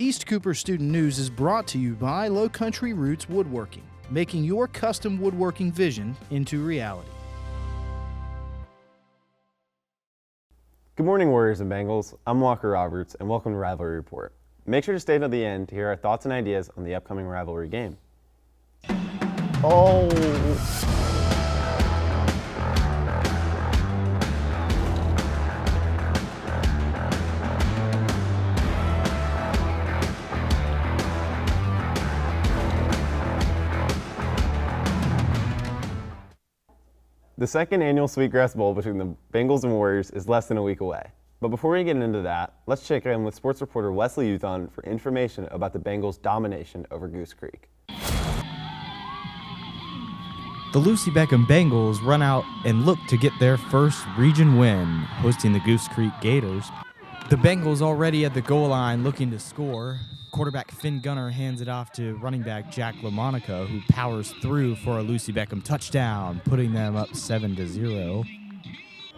East Cooper Student News is brought to you by Low Country Roots Woodworking, making your custom woodworking vision into reality. Good morning, Warriors and Bengals. I'm Walker Roberts, and welcome to Rivalry Report. Make sure to stay until the end to hear our thoughts and ideas on the upcoming rivalry game. The second annual Sweetgrass Bowl between the Bengals and Warriors is less than a week away. But before we get into that, let's check in with sports reporter Wesley Youthon for information about the Bengals' domination over Goose Creek. The Lucy Beckham Bengals run out and look to get their first region win, hosting the Goose Creek Gators. The Bengals already at the goal line looking to score. Quarterback Finn Gunner hands it off to running back Jack LaMonica, who powers through for a Lucy Beckham touchdown, putting them up 7-0.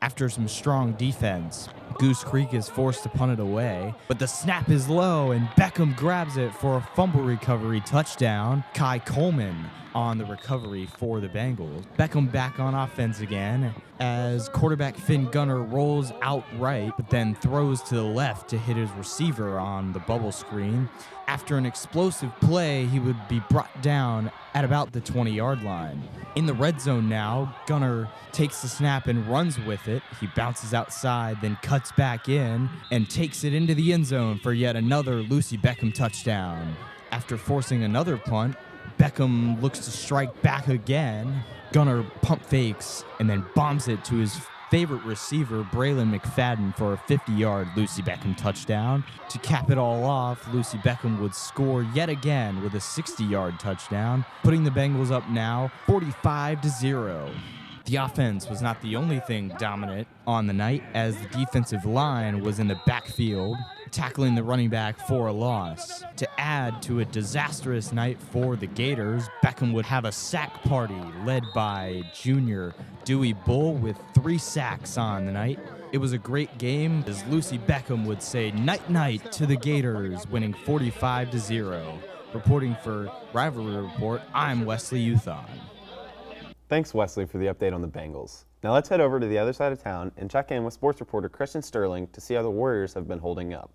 After some strong defense, Goose Creek is forced to punt it away, but the snap is low and Beckham grabs it for a fumble recovery touchdown. Kai Coleman on the recovery for the Bengals. Beckham back on offense again as quarterback Finn Gunner rolls out right, but then throws to the left to hit his receiver on the bubble screen. After an explosive play, he would be brought down at about the 20-yard line. In the red zone now, Gunner takes the snap and runs with it. He bounces outside, then cuts back in and takes it into the end zone for yet another Lucy Beckham touchdown. After forcing another punt, Beckham looks to strike back again. Gunner pump fakes and then bombs it to his favorite receiver, Braylon McFadden, for a 50-yard Lucy Beckham touchdown. To cap it all off, Lucy Beckham would score yet again with a 60-yard touchdown, putting the Bengals up now 45-0. The offense was not the only thing dominant on the night, as the defensive line was in the backfield, tackling the running back for a loss. To add to a disastrous night for the Gators, Beckham would have a sack party led by junior Dewey Bull with 3 sacks on the night. It was a great game, as Lucy Beckham would say night-night to the Gators, winning 45-0. Reporting for Rivalry Report, I'm Wesley Youthon. Thanks, Wesley, for the update on the Bengals. Now let's head over to the other side of town and check in with sports reporter Christian Sterling to see how the Warriors have been holding up.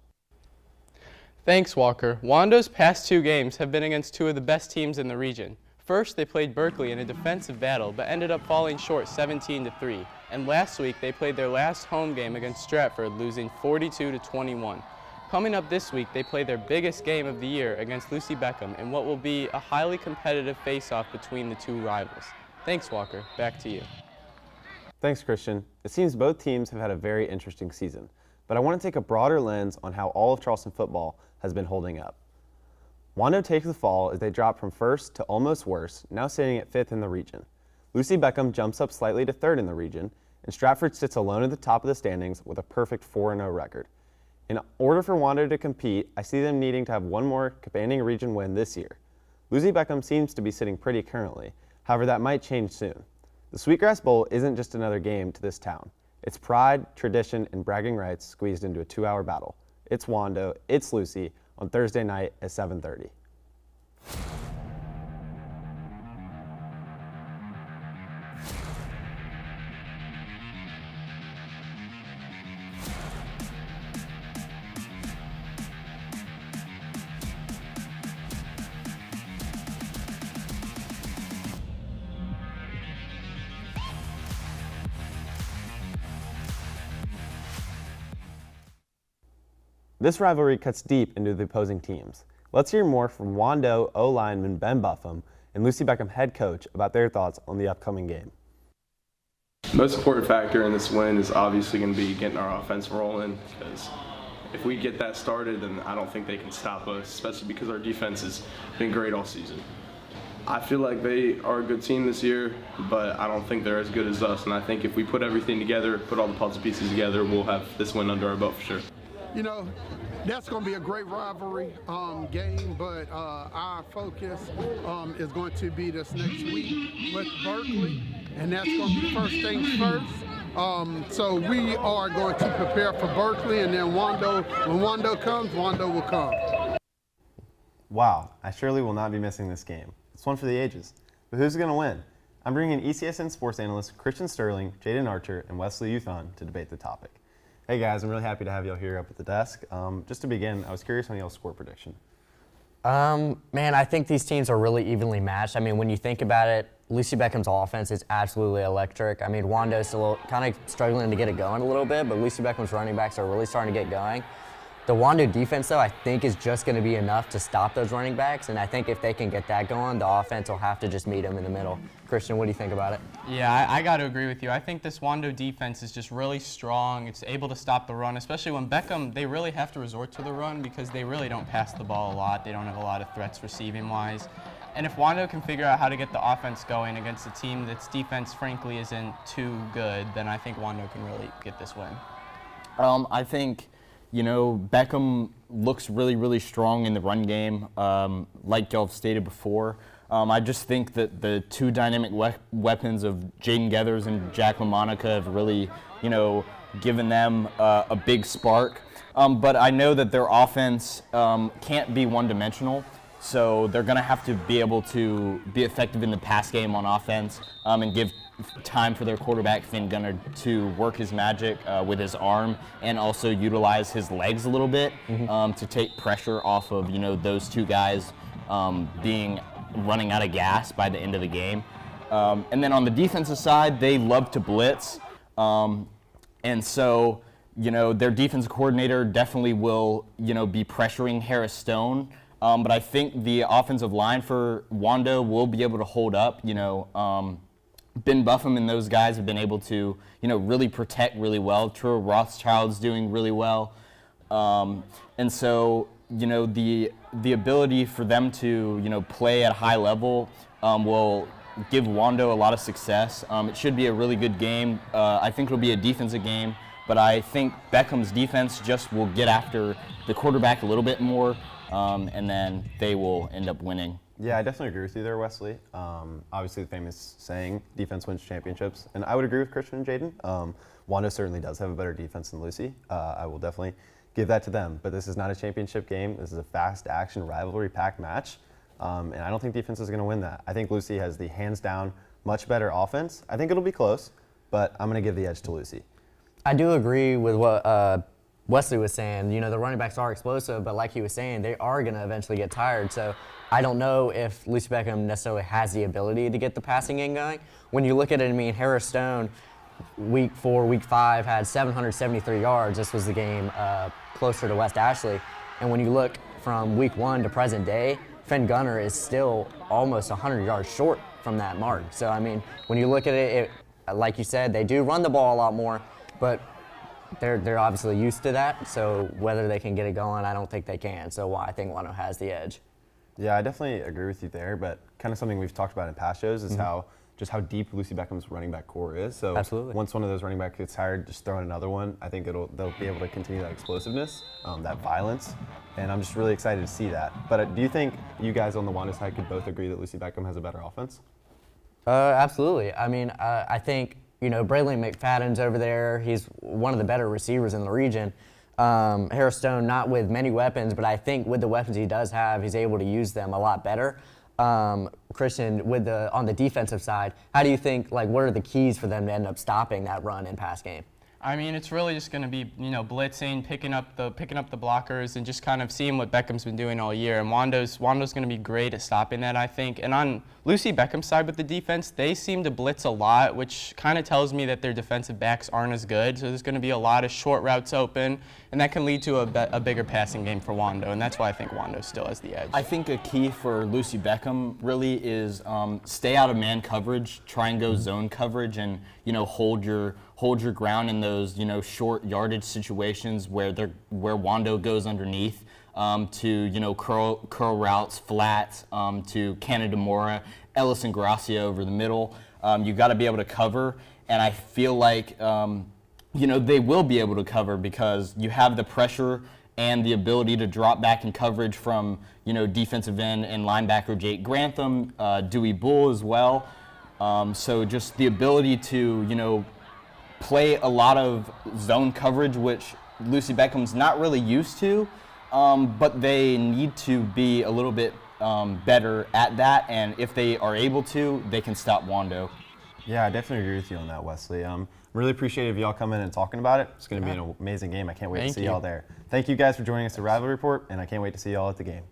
Thanks, Walker. Wando's past 2 games have been against 2 of the best teams in the region. First, they played Berkeley in a defensive battle, but ended up falling short 17-3. And last week, they played their last home game against Stratford, losing 42-21. Coming up this week, they play their biggest game of the year against Lucy Beckham in what will be a highly competitive face-off between the 2 rivals. Thanks, Walker. Back to you. Thanks, Christian. It seems both teams have had a very interesting season, but I want to take a broader lens on how all of Charleston football has been holding up. Wando takes the fall as they drop from first to almost worst, now sitting at 5th in the region. Lucy Beckham jumps up slightly to 3rd in the region, and Stratford sits alone at the top of the standings with a perfect 4-0 record. In order for Wando to compete, I see them needing to have one more commanding region win this year. Lucy Beckham seems to be sitting pretty currently. However, that might change soon. The Sweetgrass Bowl isn't just another game to this town. It's pride, tradition, and bragging rights squeezed into a 2-hour battle. It's Wando, it's Lucy, on Thursday night at 7:30. This rivalry cuts deep into the opposing teams. Let's hear more from Wando O-lineman Ben Buffum and Lucy Beckham head coach about their thoughts on the upcoming game. The most important factor in this win is obviously going to be getting our offense rolling, because if we get that started, then I don't think they can stop us, especially because our defense has been great all season. I feel like they are a good team this year, but I don't think they're as good as us, and I think if we put everything together, put all the puzzle pieces together, we'll have this win under our belt for sure. You know, that's going to be a great rivalry game, but our focus is going to be this next week with Berkeley, and that's going to be first things first. So we are going to prepare for Berkeley, and then when Wando comes, Wando will come. Wow, I surely will not be missing this game. It's one for the ages. But who's going to win? I'm bringing ECSN sports analysts Christian Sterling, Jaden Archer, and Wesley Youthon to debate the topic. Hey guys, I'm really happy to have y'all here up at the desk. Just to begin, I was curious on y'all's score prediction. Man, I think these teams are really evenly matched. I mean, when you think about it, Lucy Beckham's offense is absolutely electric. I mean, Wando's still kind of struggling to get it going a little bit, but Lucy Beckham's running backs are really starting to get going. The Wando defense, though, I think is just going to be enough to stop those running backs, and I think if they can get that going, the offense will have to just meet them in the middle. Christian, what do you think about it? Yeah, I got to agree with you. I think this Wando defense is just really strong. It's able to stop the run, especially when Beckham, they really have to resort to the run because they really don't pass the ball a lot. They don't have a lot of threats receiving-wise. And if Wando can figure out how to get the offense going against a team that's defense, frankly, isn't too good, then I think Wando can really get this win. I think, Beckham looks really, really strong in the run game, like y'all have stated before. I just think that the two dynamic weapons of Jaden Gethers and Jack LaMonica have really, given them a big spark. But I know that their offense can't be one-dimensional, so they're going to have to be able to be effective in the pass game on offense and give time for their quarterback, Finn Gunner, to work his magic with his arm and also utilize his legs a little bit to take pressure off of, those two guys running out of gas by the end of the game. And then on the defensive side, they love to blitz. And so, their defensive coordinator definitely will, be pressuring Harris Stone. But I think the offensive line for Wando will be able to hold up. Ben Buffum and those guys have been able to, really protect really well. True Rothschild's doing really well. And so, the ability for them to, play at a high level will give Wando a lot of success. It should be a really good game. I think it'll be a defensive game, but I think Beckham's defense just will get after the quarterback a little bit more, and then they will end up winning. Yeah, I definitely agree with you there, Wesley. Obviously, the famous saying, defense wins championships. And I would agree with Christian and Jaden. Wando certainly does have a better defense than Lucy. I will definitely give that to them. But this is not a championship game. This is a fast-action, rivalry-packed match. And I don't think defense is going to win that. I think Lucy has the hands-down, much better offense. I think it'll be close, but I'm going to give the edge to Lucy. I do agree with what Wesley was saying. The running backs are explosive, but like he was saying, they are going to eventually get tired. So I don't know if Lucy Beckham necessarily has the ability to get the passing game going. When you look at it, Harris Stone, week 4, week 5, had 773 yards. This was the game closer to West Ashley. And when you look from week 1 to present day, Finn Gunner is still almost 100 yards short from that mark. So, when you look at it, like you said, they do run the ball a lot more, but they're obviously used to that. So whether they can get it going, I don't think they can. So I think Wando has the edge. Yeah, I definitely agree with you there, but kind of something we've talked about in past shows is how deep Lucy Beckham's running back core is. So absolutely. Once one of those running backs gets tired, just throw in another one. I think they'll be able to continue that explosiveness, that violence, and I'm just really excited to see that. But do you think you guys on the Wando side could both agree that Lucy Beckham has a better offense? Absolutely. I think, Braylon McFadden's over there. He's one of the better receivers in the region. Harris Stone, not with many weapons, but I think with the weapons he does have, he's able to use them a lot better. Christian, on the defensive side, how do you think, what are the keys for them to end up stopping that run and pass game? It's really just going to be, blitzing, picking up the blockers, and just kind of seeing what Beckham's been doing all year. And Wando's going to be great at stopping that, I think. And on Lucy Beckham's side with the defense, they seem to blitz a lot, which kind of tells me that their defensive backs aren't as good. So there's going to be a lot of short routes open, and that can lead to a bigger passing game for Wando. And that's why I think Wando still has the edge. I think a key for Lucy Beckham really is stay out of man coverage, try and go zone coverage, and hold your ground in those short yardage situations where Wando goes underneath to curl routes, flats to Canada Mora, Ellis and Gracia over the middle. You got to be able to cover, and I feel like they will be able to cover because you have the pressure and the ability to drop back in coverage from defensive end and linebacker Jake Grantham, Dewey Bull as well. So just the ability to play a lot of zone coverage, which Lucy Beckham's not really used to. but they need to be a little bit better at that, and if they are able to, they can stop Wando. Yeah, I definitely agree with you on that, Wesley. Really appreciative of y'all coming in and talking about it. It's going to be an amazing game. I can't wait to see y'all there. Thank you guys for joining us at Rivalry Report, and I can't wait to see y'all at the game.